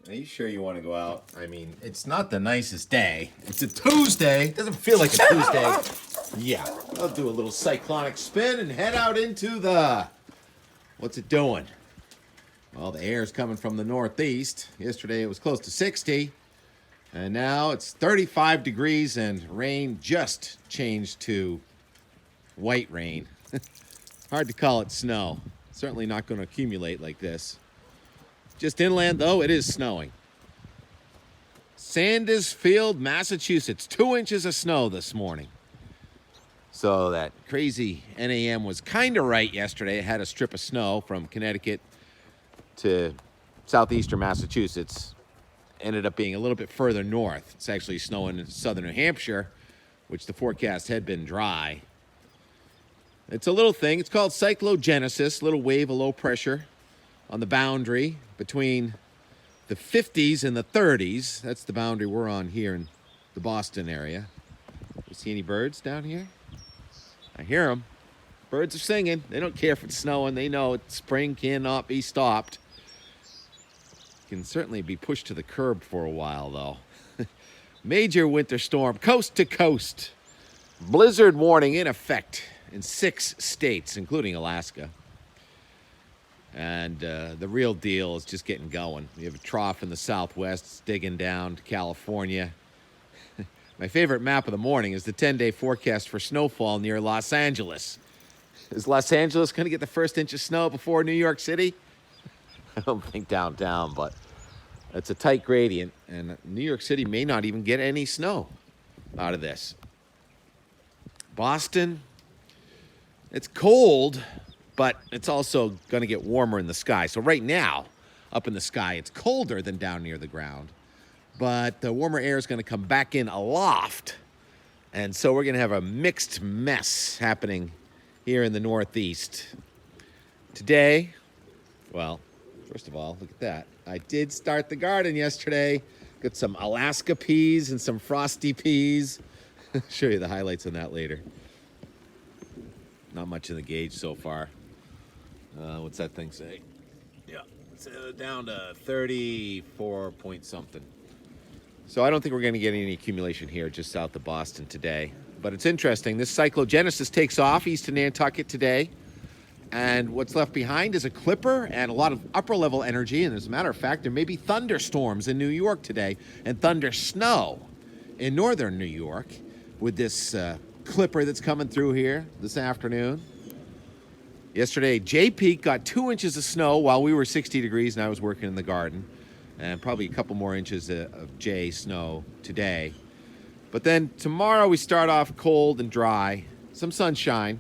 Are you sure you want to go out? I mean, it's not the nicest day. It's a Tuesday. It doesn't feel like a Tuesday. Yeah, I'll do a little cyclonic spin and head out into the... What's it doing? Well, the air's coming from the northeast. Yesterday it was close to 60. And now it's 35 degrees and rain just changed to white rain. Hard to call it snow. Certainly not going to accumulate like this. Just inland, though, it is snowing. Sandusfield, Massachusetts, 2 inches of snow this morning. So that crazy NAM was kind of right yesterday. It had a strip of snow from Connecticut to southeastern Massachusetts. Ended up being a little bit further north. It's actually snowing in southern New Hampshire, which the forecast had been dry. It's a little thing. It's called cyclogenesis, little wave of low pressure on the boundary between the 50s and the 30s. That's the boundary we're on here in the Boston area. You see any birds down here? I hear them. Birds are singing. They don't care if it's snowing. They know spring cannot be stopped. Can certainly be pushed to the curb for a while, though. Major winter storm, coast to coast. Blizzard warning in effect in 6 states, including Alaska. And the real deal is just getting going. We have a trough in the southwest. It's digging down to California. My favorite map of the morning is the 10-day forecast for snowfall near Los Angeles. Is Los Angeles going to get the first inch of snow before New York City? I don't think downtown, but it's a tight gradient, and New York City may not even get any snow out of this. Boston, it's cold, but it's also going to get warmer in the sky. So right now, up in the sky, it's colder than down near the ground, but the warmer air is going to come back in aloft, and so we're going to have a mixed mess happening here in the Northeast. Today, well, first of all, look at that. I did start the garden yesterday. Got some Alaska peas and some frosty peas. I'll show you the highlights on that later. Not much in the gauge so far. What's that thing say? Yeah, it's down to 34 point something. So I don't think we're going to get any accumulation here just south of Boston today. But it's interesting. This cyclogenesis takes off east of Nantucket today. And what's left behind is a clipper and a lot of upper level energy. And as a matter of fact, there may be thunderstorms in New York today and thunder snow in northern New York with this clipper that's coming through here this afternoon. Yesterday, Jay Peak got 2 inches of snow while we were 60 degrees and I was working in the garden. And probably a couple more inches of Jay snow today. But then tomorrow we start off cold and dry, some sunshine.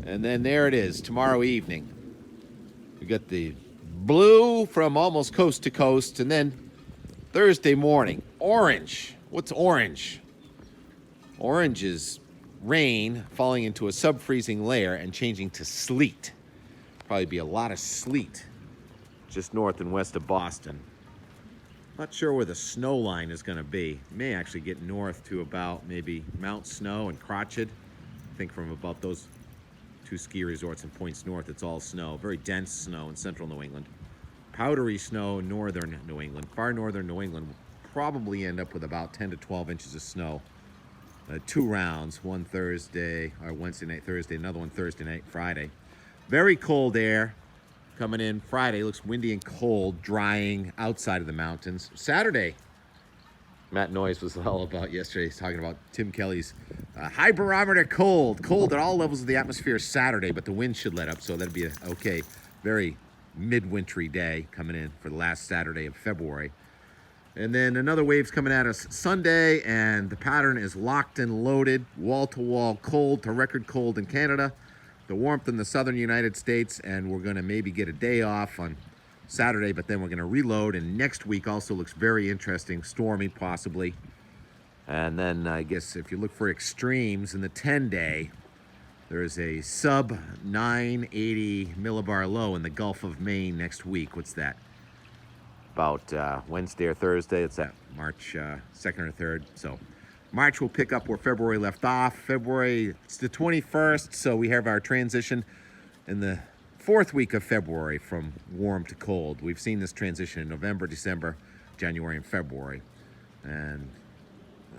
And then there it is, tomorrow evening. We got the blue from almost coast to coast. And then Thursday morning, orange. What's orange? Orange is rain falling into a sub-freezing layer and changing to sleet. Probably be a lot of sleet just north and west of Boston. Not sure where the snow line is going to be. May actually get north to about maybe Mount Snow and Crotched. I think from about those 2 ski resorts and points north, it's all snow. Very dense snow in central New England. Powdery snow in northern New England. Far northern New England will probably end up with about 10 to 12 inches of snow. 2 rounds, one Thursday, or Wednesday night, Thursday, another one Thursday night, Friday. Very cold air coming in. Friday looks windy and cold, drying outside of the mountains. Saturday, Matt Noyes was all about yesterday. He's talking about Tim Kelly's high barometer cold at all levels of the atmosphere Saturday, but the wind should let up, so that'd be a okay, very midwintry day coming in for the last Saturday of February. And then another wave's coming at us Sunday, and the pattern is locked and loaded, wall-to-wall cold to record cold in Canada, the warmth in the southern United States, and we're going to maybe get a day off on Saturday, but then we're going to reload, and next week also looks very interesting, stormy possibly. And then I guess if you look for extremes in the 10-day, there's a sub 980 millibar low in the Gulf of Maine next week. What's that? About Wednesday or Thursday. It's at March 2nd or 3rd. So March will pick up where February left off. February, it's the 21st, so we have our transition in the fourth week of February from warm to cold. We've seen this transition in November, December, January, and February. And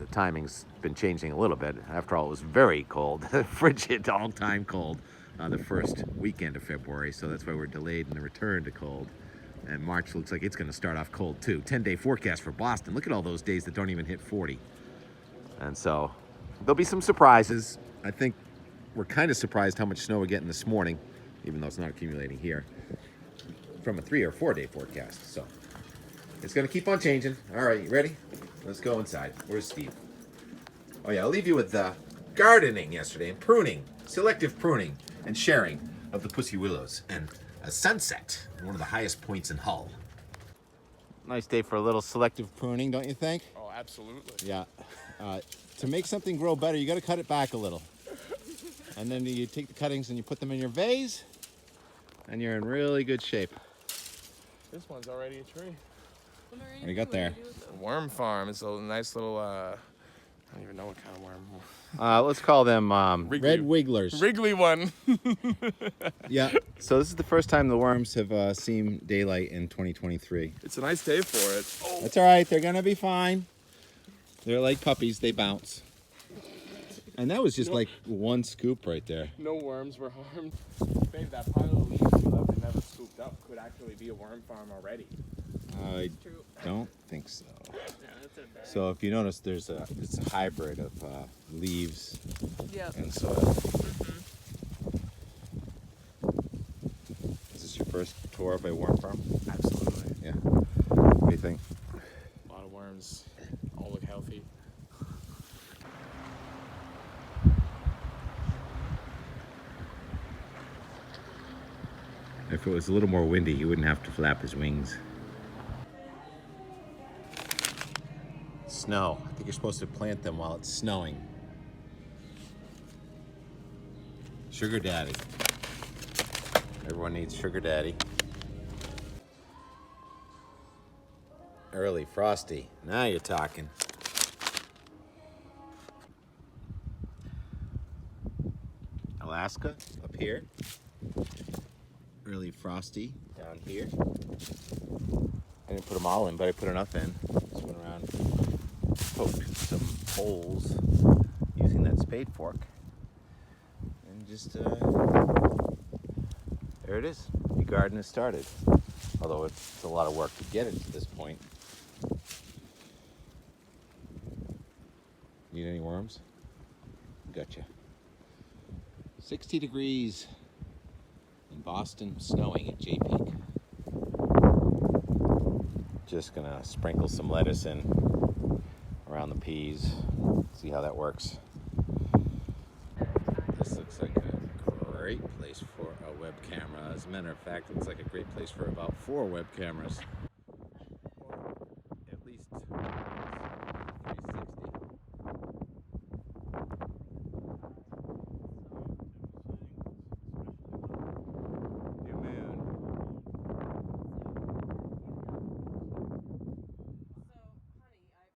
the timing's been changing a little bit. After all, it was very cold, frigid, all-time cold, the first weekend of February. So that's why we're delayed in the return to cold. And March looks like it's going to start off cold too. 10-day forecast for Boston. Look at all those days that don't even hit 40. And so there'll be some surprises. I think we're kind of surprised how much snow we're getting this morning, even though it's not accumulating here, from a 3 or 4 day forecast. So it's going to keep on changing. All right, you ready? Let's go inside. Where's Steve? Oh yeah, I'll leave you with gardening yesterday and pruning, selective pruning and sharing of the pussy willows and a sunset in one of the highest points in Hull. Nice day for a little selective pruning, don't you think? Oh, absolutely. Yeah. To make something grow better, you got to cut it back a little. And then you take the cuttings and you put them in your vase, and you're in really good shape. This one's already a tree. What do you got there? Worm farm. It's a nice little, I don't even know what kind of worm. Let's call them red wigglers. Wriggly one. Yeah. So this is the first time the worms have seen daylight in 2023. It's a nice day for it. Oh. That's all right. They're going to be fine. They're like puppies. They bounce. And that was just like one scoop right there. No worms were harmed. Babe, that pile of leaves you left and never scooped up could actually be a worm farm already. I don't think so. So if you notice, it's a hybrid of leaves and soil. Mm-hmm. Is this your first tour of a worm farm? Absolutely. Yeah. What do you think? A lot of worms. All look healthy. If it was a little more windy, he wouldn't have to flap his wings. Snow. I think you're supposed to plant them while it's snowing. Sugar daddy. Everyone needs sugar daddy. Early frosty. Now you're talking. Alaska up here. Early frosty down here. I didn't put them all in, but I put enough in. Just went around, poked some holes using that spade fork, and just there it is. The garden has started. Although it's a lot of work to get it to this point. Need any worms? Gotcha. 60 degrees. In Boston, snowing at J Peak. Just gonna sprinkle some lettuce in around the peas. See how that works. This looks like a great place for a web camera. As a matter of fact, it looks like a great place for about 4 web cameras.